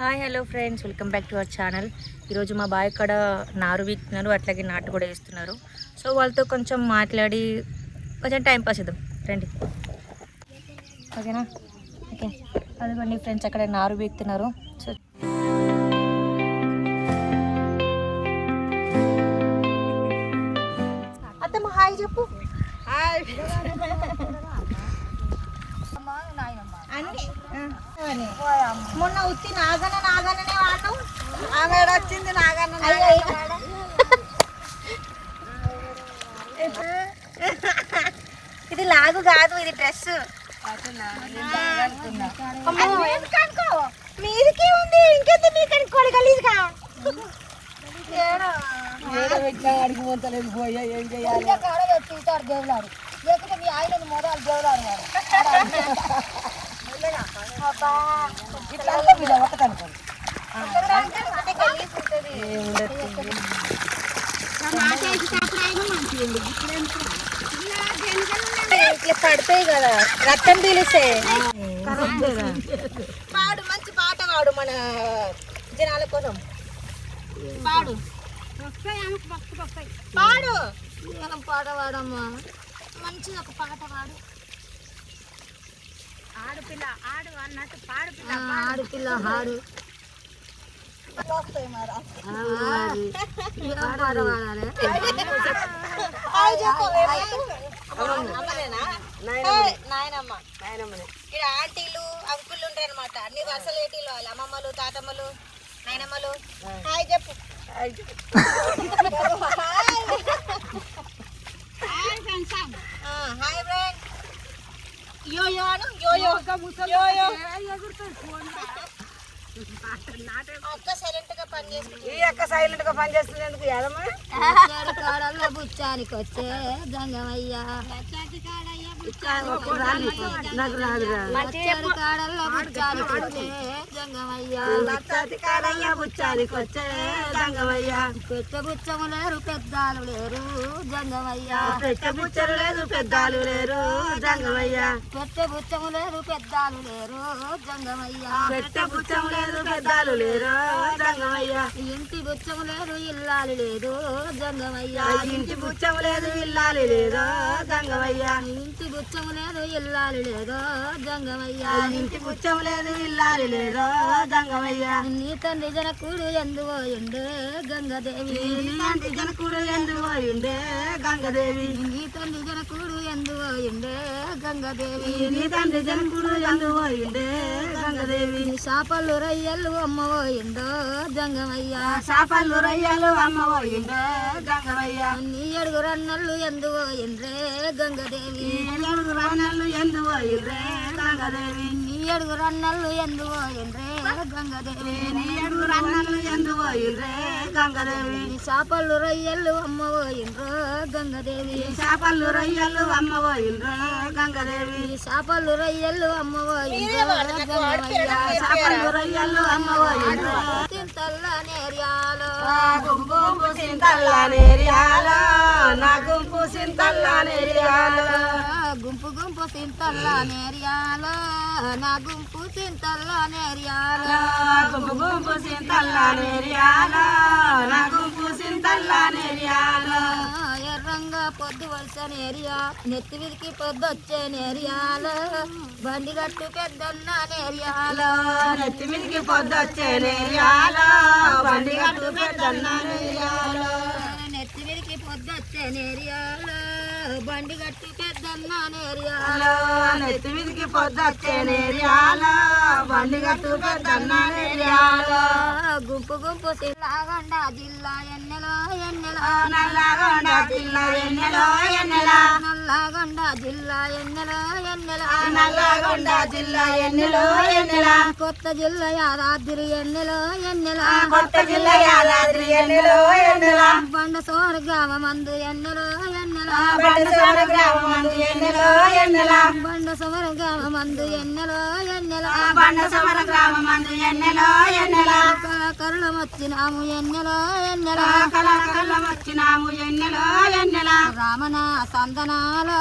Hi hello friends, welcome back to our channel. ఈరోజు మా bye ఇక్కడ నారు వీక్తున్నారు, అట్లాగే నాటు కూడా వేస్తున్నారు. సో వాళ్ళతో కొంచెం మాట్లాడి కొంచెం టైం పాస్ చేద్దాం రండి. ఓకేనా? ఓకే, అదిగోండి ఫ్రెండ్స్, అక్కడ నారు వీక్తున్నారు. సో అత్తమ్మ హాయ్ చెప్పు. మొన్న ఉత్తి నాగనే వాడినావు. ఆమె వచ్చింది నాగన్న. ఇది లాగు కాదు, ఇది డ్రెస్. మీదికి ఉంది, ఇంకెంత మీ కనుక్కోవాలి గలీజ్గా. దేవులారు లేకుంటే మీ ఆయన మొదలు దేవులారు ఇట్లా పడతాయి కదా, రక్తం పీలిస్తే. పాడు, మంచి పాట పాడు మన జనాల కోసం. పాడు పాడు, మనం పాట పాడమ్మా. మంచిగా ఒక పాట పాడు. ఆడపిల్ల ఆడు అన్నట్టు పాడుపిల్ల ఆడపిల్ల ఆడు. ఇక్కడ ఆంటీలు అంకుళ్ళు ఉంటారు అనమాట. అన్ని వరుసలు ఏటీలు వాళ్ళు, అమ్మమ్మలు తాతమ్మలు నాయనమ్మలు. హాయ్ చెప్పు. Hi friend. Yo yo Anu. Yo yo yo yo. అక్క సైలెంట్ గా పని చేస్తుంది. ఈ అక్క సైలెంట్ గా పని చేస్తుంది ఎందుకు? యాదమ్మా కాడల్లో బుచ్చానికి వచ్చే జంగమయ్య. కాడల్లో బుచ్చానికి వచ్చే జంగమయ్య. బుచ్చానికి వచ్చే జంగమయ్య. పెట్ట బుచ్చము లేరు పెద్దాలు లేరు జంగమయ్య. పెట్ట బుచ్చలు లేదు పెద్దాలు లేరు జంగమయ్య. పెట్ట బుచ్చము లేరు పెద్దాలు లేరు జంగమయ్య. పెట్ట బుచ్చము లేదు పెద్దాలు లేరు జంగమయ్య. ఇంటి బుచ్చము లేదు ఇల్లాలి లేదు జంగమయ్య. ఇంటి బుచ్చము లేదు ఇల్లాలి లేదు జంగమయ్య. ఇంటి బుచ్చము లేదు ఇల్లాలి లేదు జంగమయ్య. ఇంటి బుచ్చము లేదు ఇల్లాలి లేదు జంగమయ్య. నీ తండ్రి జనకుడు ఎందువోయుండే గంగదేవి. నీ తండ్రి జనకుడు ఎందువోయుండే గంగదేవి. నీ తండ్రి జనకుడు ఎందువోయుండే గంగదేవి. నీ తండ్రి జనకుడు ఎందువోయుండే గంగదేవి. శాపల్లు రయ్యలు అమ్మవోయిండో జంగమయ్య. శాపల్లు రయ్యలు అమ్మవోయిండో గంగమయ్య. నీ అడుగు రన్నల్లు ఎందువోయిండ్రే గంగదేవి. నీ అడుగు రన్నల్లు ఎందువోయిండ్రే గంగదేవి. నీ అడుగు రన్నల్లు ఎందువోయిండ్రే గంగదేవి. నీ అడుగు రన్నల్లు ఎందువోయిండ్రే గంగదేవి. శాపల్లు రయ్యలు అమ్మవోయిండ్రో గంగదేవి. శాపల్లు రయ్యలు అమ్మవోయిండ్రో గంగదేవి. శాపల్లు రయ్యలు అమ్మవోయిండ్రో గంగమయ్య. శాపల్లు రయ్యలు అమ్మవోయిండ్రో. సింతల్ల నేర్యాలో గుంపు సింతల్ల నేర్యాలో. నా గుంపు సింతల్ల నేర్యాలో. గుంపు గుంపు సింతల్ల నేర్యాలో. నా గుంపు సింతల్ల నేర్యాలో. గుంపు గుంపు సింతల్ల నేర్యాలో. నా గుంపు సింతల్ల నేర్యాలో. ఎర్రంగా పొద్దు వలస నేరియా. నెత్తి విరికి పొద్దు వచ్చే నేర్యాలో. బండి గట్టు పెద్దన్న నేర్యాలో. నెత్తి మీదకి పొద్దు వచ్చే నేర్యాలో. బండి గట్టు పెద్దన్న నేర్యాలో. నెత్తి మీదకి పొద్దు వచ్చే నేర్యాలో. బండి గట్టు పెద్దన్న నేర్యాలో. నెత్తి మీదకి పొద్దు వచ్చే నేర్యాలో. బండి గట్టు పెద్దన్న నేర్యాలో. గుంపు గుంపు నల్లగొండ జిల్లా ఎన్నెలో ఎన్నెలో. నల్లగొండ జిల్లా ఎన్నెలో ఎన్నెలా. నల్లగొండ జిల్లా ఎన్నెలో ఎన్నెలా. నల్లగొండ జిల్లా ఎన్నెలో ఎన్నెలా. కొత్త జిల్లా యాదాద్రి ఎన్నెలో ఎన్నెలా. కొత్త జిల్లా యాదాద్రి ఎన్నెలో ఎన్నెలా. బండ సోర గ్రామమందు ఎన్నెలో ఎన్నెలా. బండ సోర గ్రామమందు ఎన్నెలో ఎన్నెలా. బండ సోర గ్రామమందు ఎన్నెలో ఎన్నెలా. బండ సోర గ్రామమందు ఎన్నెలో ఎన్నెలా. కరుణం వచ్చినాము ఎన్నెలో ఎన్నెలా. కళాకరులం వచ్చినాము ఎన్నెలో ఎన్నెలా. రామన సందనాలో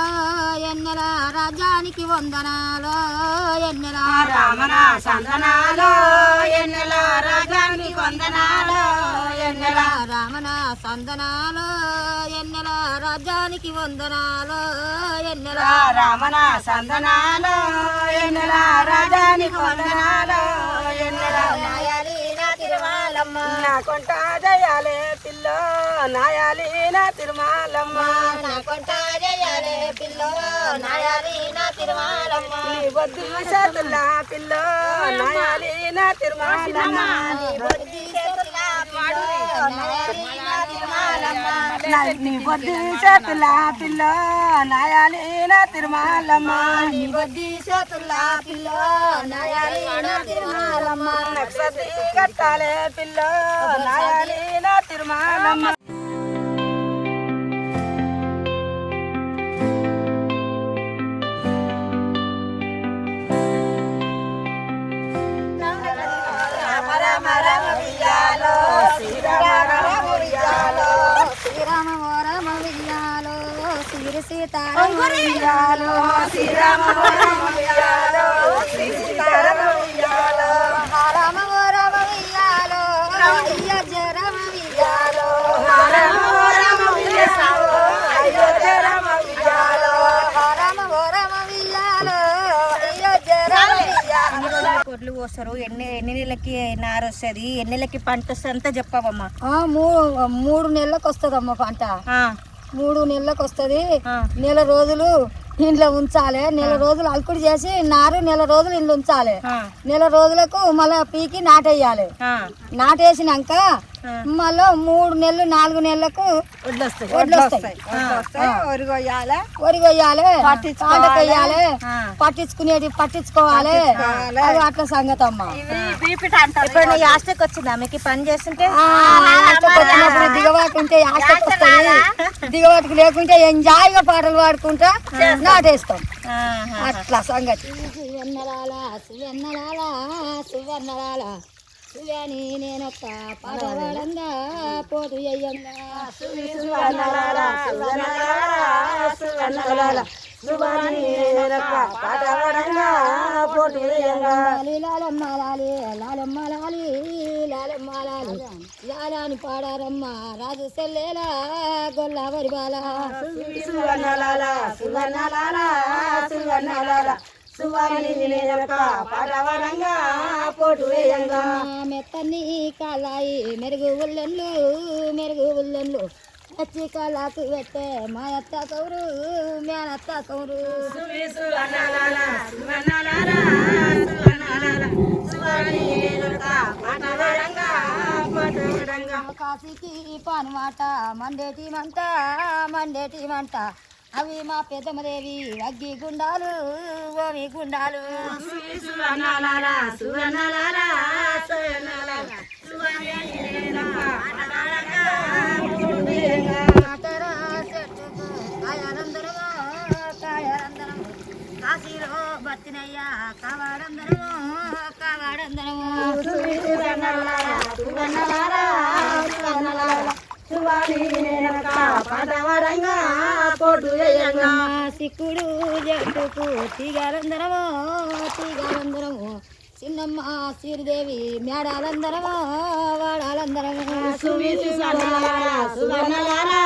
ఎన్నెలా. రాజానికి వందనాలో ఎన్నెలా. రామన సందనాలో ఎన్నెలా. సందనాలు ఎన్నెల రాజ్యానికి వందనాలు ఎన్నెల రామణ సందనాలు ఎన్నెల రాజానికి వందనాలు ఎన్నెల నాయాలి నా తిరుమలమ్మ నా కొంట జయాలే పిల్లో నాయాలి నా తిరుమలమ్మ నా కొంట జయాలే పిల్లో నాయాలి నా తిరుమలమ్మ నీ బొద్దు చేతుల పిల్లో నాయాలి నా తిరుమలమ్మ నీ బొద్దు చేతుల పిల్లో నాయాలి నా తిరుమలమ్మ నీ బొద్ది చేతుల పిల్లో నాయాలి నా తిరుమలమ్మ నక్షత్రి కట్టాలే పిల్లో నాయాలి నా తిరుమలమ్మ శ్రీరామ రామ విజయాలో శ్రీ సీతారామ విజయాలో శ్రీరామ రామ రామ విజయాలో అయోధ్య రామ విజయాలో రామ రామ విజయాలో అయోధ్య రామ విజయాలో కొట్లు కోస్తారు, ఎన్ని ఎన్ని నెలలకి నారు వస్తుంది, ఎన్ని నెలలకి పంట వస్తుంది అంతా చెప్పావమ్మా. 3 నెలలకు వస్తుందమ్మ పంట. ఆ, 3 నెలలకు వస్తుంది. ఆ. నెల రోజులు ఇంట్లో ఉంచాలి. నెల రోజులు అల్కుడు చేసి నారు నెల రోజులు ఇంట్లో ఉంచాలి. ఆ, నెల రోజులకు మళ్ళీ పీకి నాటేయాలి. ఆ, నాటేసినాక మళ్ళీ 3 నెలలు 4 నెలలకు వడ్లు వస్తాయి. వరి కొయ్యాలి, పాటకెయ్యాలి, పట్టించుకోవాలి. అది అట్లా సంగతి అమ్మ. ఇప్పుడు యాస్టకి వచ్చిందా మీకు ఈ పని చేస్తుంటే? ఆశకు వచ్చినప్పుడు దిగవాటుంటే ఆశకు వస్తుంది, దిగవాటుకు లేకుంటే ఎంజాయ్గా పాటలు పాడుకుంటా నాటేస్తాం. ఆహా. అట్లా సంగతి. సువర్ణలాల సువర్ణలాల సువర్ణలాల సువ్యాని నేనొక్క పాడవాడంగా పోటు అయ్యంగా లాలమ్మ లాలి లాలమ్మ లాలి లాలమ్మ లాలి లాలని పాడారమ్మ రాజు సెల్లేలా గొల్లవరి బాల మెత్తని కాలాయి మెరుగు ఉల్లెన్లు మెరుగు ఉల్లెన్లు వచ్చి కాలాకు పెట్టే మా అత్త కౌరు మేనత్త కౌరు కాశీకి పాను మాట మండేటి మంట మండేటి మంట అవి మా పెద్దమ్మదేవి అగ్గి గుండాలు ఓవి గుండాలు కాశీలో బతినయ్యా కావాడందరము కావాడందరము సిక్కుడు జట్టుకు తీగారందరము తీగారందరము చిన్నమ్మ శ్రీదేవి మేడాలందరము వాడాలందరము సువన్నారా సువన్నారా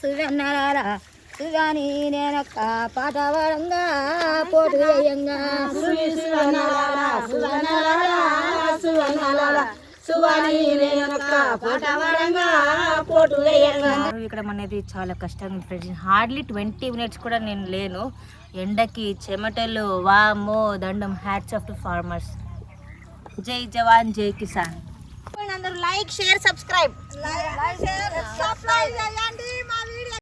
సువన్నారా సుగాని నేనొక్క పాట పాడంగా పోటు వేయంగా ఇక్కడ అనేది చాలా కష్టంగా ఫ్రెండ్స్. హార్డ్లీ 20 మినిట్స్ కూడా నేను లేను. ఎండకి చెమటలు వామో దండం. Hats off to farmers. జై జవాన్ జై కిసాన్. అందరూ లైక్ షేర్ సబ్స్క్రైబ్ చేయండి.